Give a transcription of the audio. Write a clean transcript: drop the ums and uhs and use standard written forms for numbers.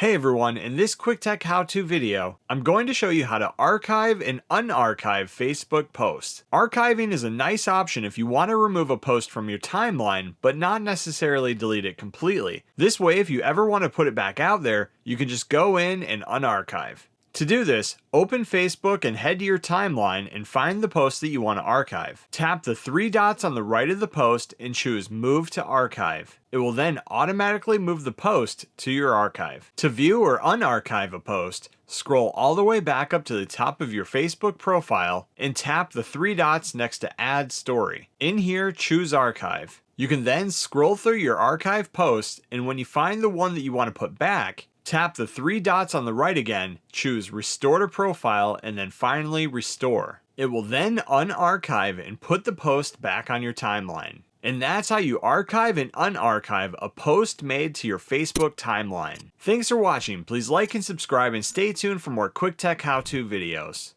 Hey everyone, in this quick tech how-to video, I'm going to show you how to archive and unarchive Facebook posts. Archiving is a nice option if you want to remove a post from your timeline, but not necessarily delete it completely. This way, if you ever want to put it back out there, you can just go in and unarchive. To do this, open Facebook and head to your timeline and find the post that you want to archive. Tap the three dots on the right of the post and choose Move to Archive. It will then automatically move the post to your archive. To view or unarchive a post, scroll all the way back up to the top of your Facebook profile and tap the three dots next to Add Story. In here, choose Archive. You can then scroll through your archive posts, and when you find the one that you want to put back, tap the three dots on the right again, choose Restore to Profile, and then finally Restore. It will then unarchive and put the post back on your timeline. And that's how you archive and unarchive a post made to your Facebook timeline. Thanks for watching. Please like and subscribe and stay tuned for more quick tech how-to videos.